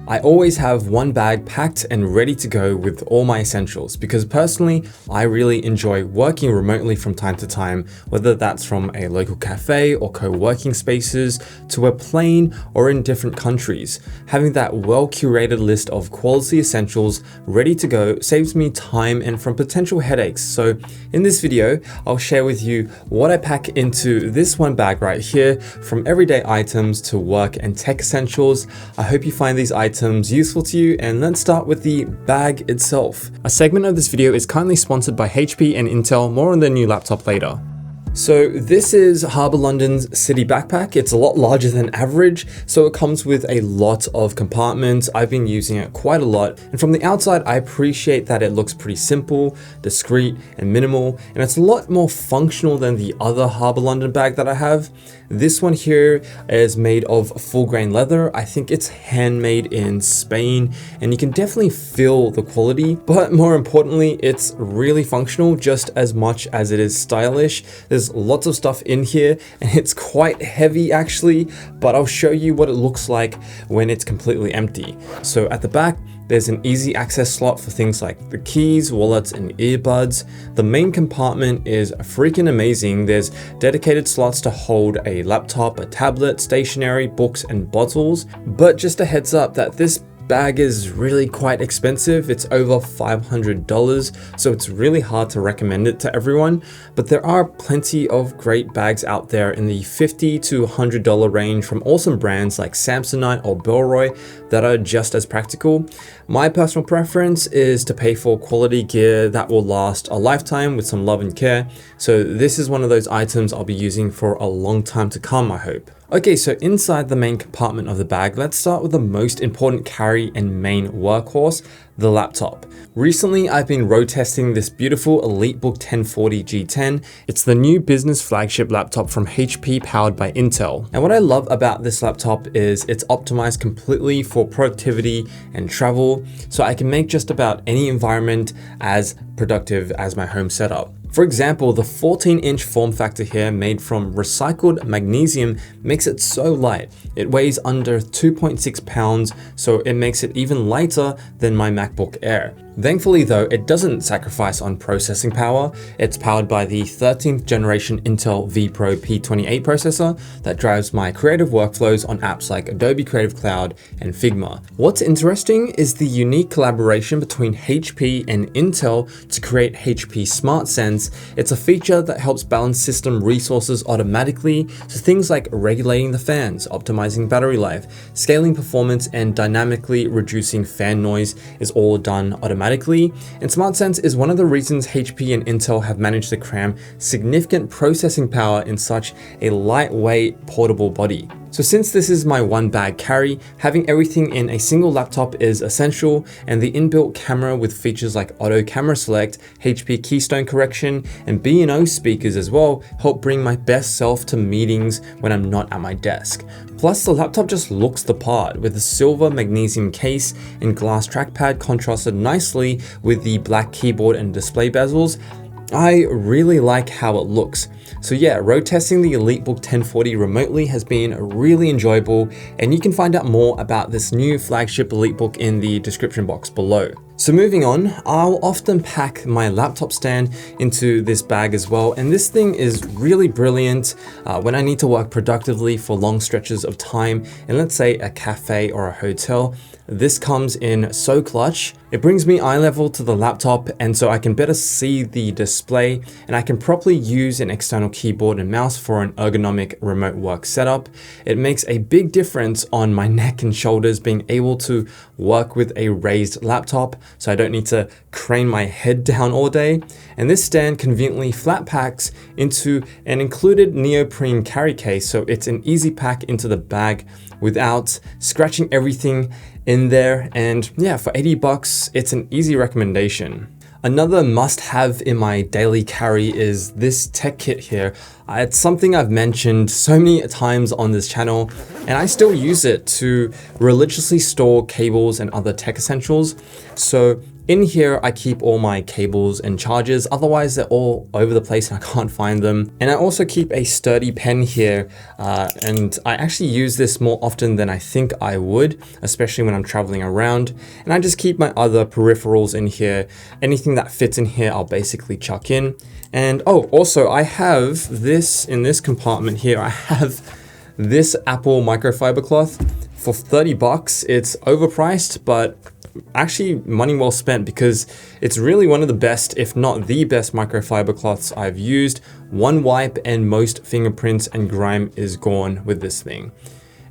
I always have one bag packed and ready to go with all my essentials because personally, I really enjoy working remotely from time to time, whether that's from a local cafe or co-working spaces to a plane or in different countries. Having that well-curated list of quality essentials ready to go saves me time and from potential headaches. So in this video, I'll share with you what I pack into this one bag right here, from everyday items to work and tech essentials. I hope you find these items useful to you, and let's start with the bag itself. A segment of this video is kindly sponsored by HP and Intel. More on their new laptop later. So this is Harbour London's City Backpack. It's a lot larger than average, so it comes with a lot of compartments. I've been using it quite a lot, and from the outside, I appreciate that it looks pretty simple, discreet, and minimal, and it's a lot more functional than the other Harbour London bag that I have. This one here is made of full grain leather. I think it's handmade in Spain, and you can definitely feel the quality, but more importantly, it's really functional just as much as it is stylish. There's lots of stuff in here, and it's quite heavy actually, but I'll show you what it looks like when it's completely empty. So at the back, there's an easy access slot for things like the keys, wallets, and earbuds. The main compartment is freaking amazing. There's dedicated slots to hold a laptop, a tablet, stationery, books, and bottles. But just a heads up that this bag is really quite expensive. It's over $500, so it's really hard to recommend it to everyone. But there are plenty of great bags out there in the $50 to $100 range from awesome brands like Samsonite or Bellroy that are just as practical. My personal preference is to pay for quality gear that will last a lifetime with some love and care. So this is one of those items I'll be using for a long time to come, I hope. Okay, so inside the main compartment of the bag, let's start with the most important carry and main workhorse, the laptop. Recently, I've been road testing this beautiful EliteBook 1040 G10. It's the new business flagship laptop from HP powered by Intel. And what I love about this laptop is it's optimized completely for productivity and travel, so I can make just about any environment as productive as my home setup. For example, the 14-inch form factor here made from recycled magnesium makes it so light. It weighs under 2.6 pounds, so it makes it even lighter than my MacBook Air. Thankfully though, it doesn't sacrifice on processing power. It's powered by the 13th generation Intel vPro P28 processor that drives my creative workflows on apps like Adobe Creative Cloud and Figma. What's interesting is the unique collaboration between HP and Intel to create HP SmartSense. It's a feature that helps balance system resources automatically, so things like regulating the fans, optimizing battery life, scaling performance, and dynamically reducing fan noise is all done automatically. And SmartSense is one of the reasons HP and Intel have managed to cram significant processing power in such a lightweight portable body. So since this is my one bag carry, having everything in a single laptop is essential, and the inbuilt camera with features like auto camera select, HP keystone correction, and B&O speakers as well help bring my best self to meetings when I'm not at my desk. Plus, the laptop just looks the part with a silver magnesium case and glass trackpad contrasted nicely with the black keyboard and display bezels. I really like how it looks. So yeah, road testing the EliteBook 1040 remotely has been really enjoyable, and you can find out more about this new flagship EliteBook in the description box below. So moving on, I'll often pack my laptop stand into this bag as well, and this thing is really brilliant when I need to work productively for long stretches of time in, let's say, a cafe or a hotel. This comes in so clutch. It brings me eye level to the laptop, and so I can better see the display, and I can properly use an external keyboard and mouse for an ergonomic remote work setup. It makes a big difference on my neck and shoulders being able to work with a raised laptop, so I don't need to crane my head down all day. And this stand conveniently flat packs into an included neoprene carry case, so it's an easy pack into the bag without scratching everything in there. And yeah, for 80 bucks, it's an easy recommendation. Another must-have in my daily carry is this tech kit here. It's something I've mentioned so many times on this channel, and I still use it to religiously store cables and other tech essentials. So In here, I keep all my cables and chargers, otherwise they're all over the place and I can't find them. And I also keep a sturdy pen here, and I actually use this more often than I think I would, especially when I'm traveling around. And I just keep my other peripherals in here. Anything that fits in here, I'll basically chuck in. And oh, also I have this in this compartment here, I have this Apple microfiber cloth for 30 bucks. It's overpriced, but actually money well spent because it's really one of the best, if not the best microfiber cloths I've used. One wipe and most fingerprints and grime is gone with this thing.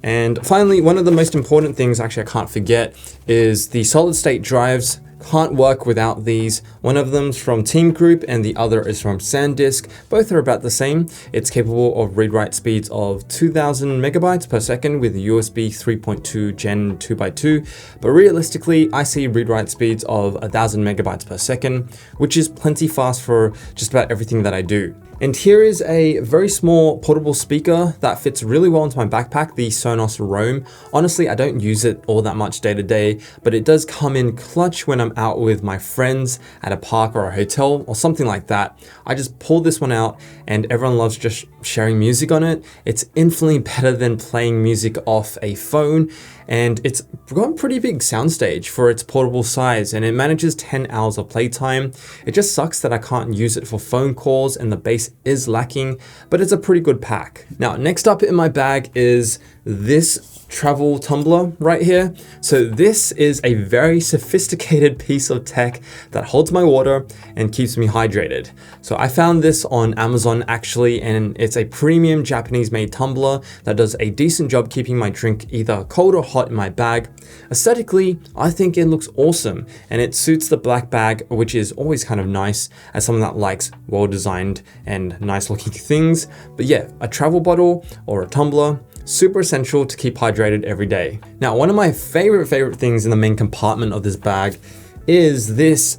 And finally, one of the most important things, actually I can't forget, is the solid state drives. Can't work without these. One of them's from Team Group and the other is from SanDisk. Both are about the same. It's capable of read-write speeds of 2000 megabytes per second with USB 3.2 Gen 2x2. But realistically, I see read-write speeds of 1000 megabytes per second, which is plenty fast for just about everything that I do. And here is a very small portable speaker that fits really well into my backpack, the Sonos Roam. Honestly, I don't use it all that much day to day, but it does come in clutch when I'm out with my friends at a park or a hotel or something like that. I just pull this one out and everyone loves just sharing music on it. It's infinitely better than playing music off a phone, and it's got a pretty big soundstage for its portable size, and it manages 10 hours of playtime. It just sucks that I can't use it for phone calls and the bass is lacking, but it's a pretty good pack. Now, next up in my bag is this travel tumbler right here. So this is a very sophisticated piece of tech that holds my water and keeps me hydrated. So I found this on Amazon actually, and it's a premium Japanese made tumbler that does a decent job keeping my drink either cold or hot in my bag. Aesthetically, I think it looks awesome and it suits the black bag, which is always kind of nice as someone that likes well-designed and nice looking things. But yeah, a travel bottle or a tumbler, super essential to keep hydrated every day. Now, one of my favorite things in the main compartment of this bag is this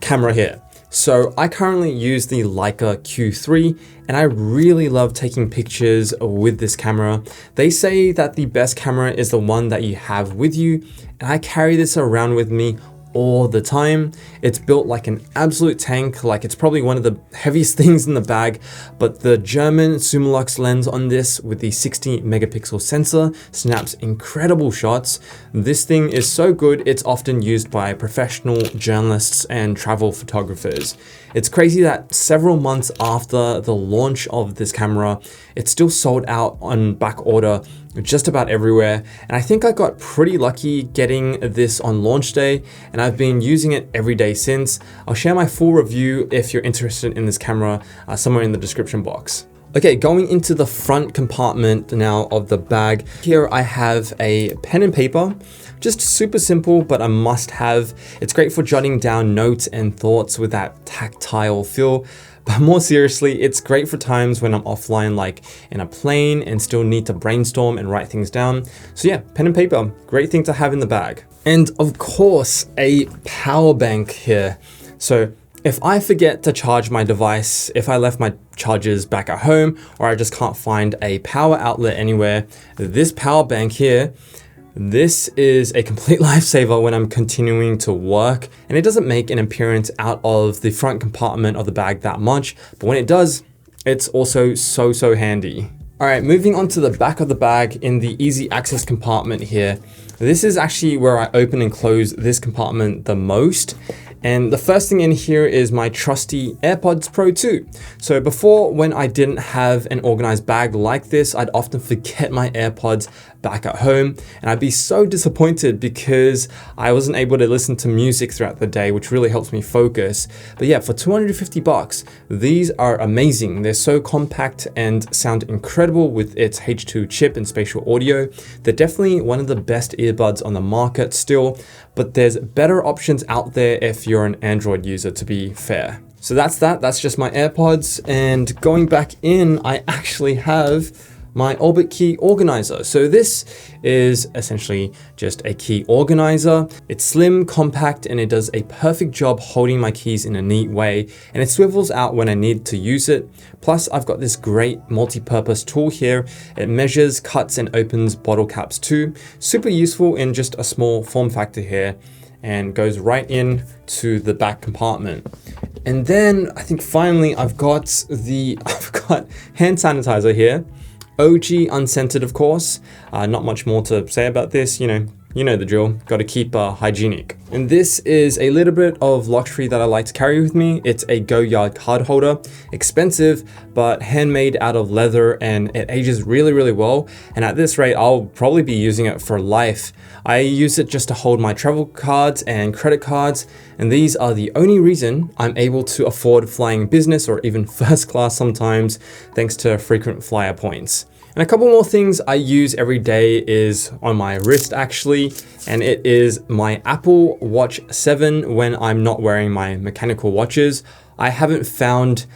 camera here. So I currently use the Leica Q3 and I really love taking pictures with this camera. They say that the best camera is the one that you have with you, and I carry this around with me all the time. It's built like an absolute tank, like it's probably one of the heaviest things in the bag, but the German Summilux lens on this with the 60 megapixel sensor snaps incredible shots. This thing is so good, it's often used by professional journalists and travel photographers. It's crazy that several months after the launch of this camera, it's still sold out on back order just about everywhere. And I think I got pretty lucky getting this on launch day, and I've been using it every day since. I'll share my full review if you're interested in this camera somewhere in the description box. Okay, going into the front compartment now of the bag. Here I have a pen and paper, just super simple, but a must have. It's great for jotting down notes and thoughts with that tactile feel. But more seriously, it's great for times when I'm offline, like in a plane, and still need to brainstorm and write things down. So yeah, pen and paper, great thing to have in the bag. And of course, a power bank here. So if I forget to charge my device, if I left my chargers back at home, or I just can't find a power outlet anywhere, this power bank here, this is a complete lifesaver when I'm continuing to work, and it doesn't make an appearance out of the front compartment of the bag that much, but when it does, it's also so handy. All right, moving on to the back of the bag in the easy access compartment here. This is actually where I open and close this compartment the most. And the first thing in here is my trusty AirPods Pro 2. So before, when I didn't have an organized bag like this, I'd often forget my AirPods back at home, and I'd be so disappointed because I wasn't able to listen to music throughout the day, which really helps me focus. But yeah, for 250 bucks, these are amazing. They're so compact and sound incredible with its H2 chip and spatial audio. They're definitely one of the best earbuds on the market still, but there's better options out there if you're an Android user, to be fair. So that's just my AirPods. And going back in, I actually have my Orbit key organizer. So this is essentially just a key organizer. It's slim, compact, and it does a perfect job holding my keys in a neat way, and it swivels out when I need to use it. Plus, I've got this great multi-purpose tool here. It measures, cuts, and opens bottle caps too. Super useful in just a small form factor here. and goes right in to the back compartment. And then I think finally I've got hand sanitizer here. OG unscented, of course. Not much more to say about this, you know the drill, got to keep hygienic. And this is a little bit of luxury that I like to carry with me. It's a Go Yard card holder, expensive, but handmade out of leather, and it ages really, really well. And at this rate, I'll probably be using it for life. I use it just to hold my travel cards and credit cards, and these are the only reason I'm able to afford flying business or even first class sometimes, thanks to frequent flyer points. And a couple more things I use every day is on my wrist actually, and it is my Apple Watch 7 when I'm not wearing my mechanical watches. I haven't found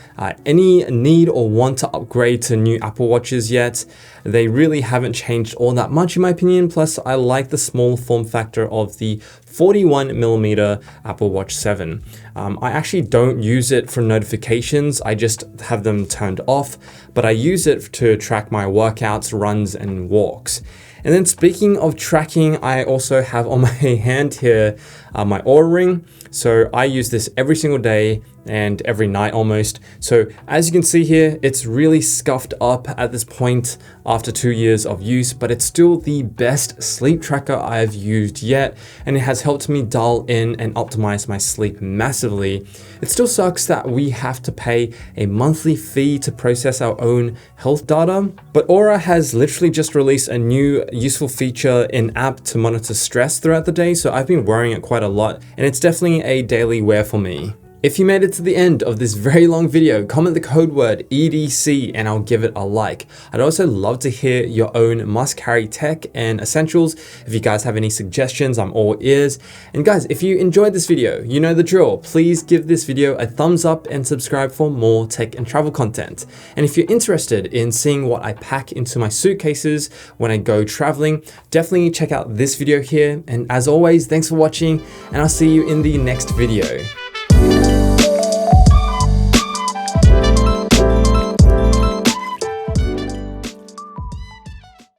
any need or want to upgrade to new Apple Watches yet. They really haven't changed all that much in my opinion. Plus, I like the small form factor of the 41mm Apple Watch 7. I actually don't use it for notifications. I just have them turned off, but I use it to track my workouts, runs, and walks. And then speaking of tracking, I also have on my hand here my Oura Ring. So I use this every single day and every night almost. So as you can see here, it's really scuffed up at this point after 2 years of use, but it's still the best sleep tracker I've used yet, and it has helped me dial in and optimize my sleep massively. It still sucks that we have to pay a monthly fee to process our own health data, but Oura has literally just released a new useful feature in app to monitor stress throughout the day, so I've been wearing it quite a lot, and it's definitely a daily wear for me. If you made it to the end of this very long video, comment the code word EDC and I'll give it a like. I'd also love to hear your own must-carry tech and essentials. If you guys have any suggestions, I'm all ears. And guys, if you enjoyed this video, you know the drill. Please give this video a thumbs up and subscribe for more tech and travel content. And if you're interested in seeing what I pack into my suitcases when I go traveling, definitely check out this video here. And as always, thanks for watching, and I'll see you in the next video.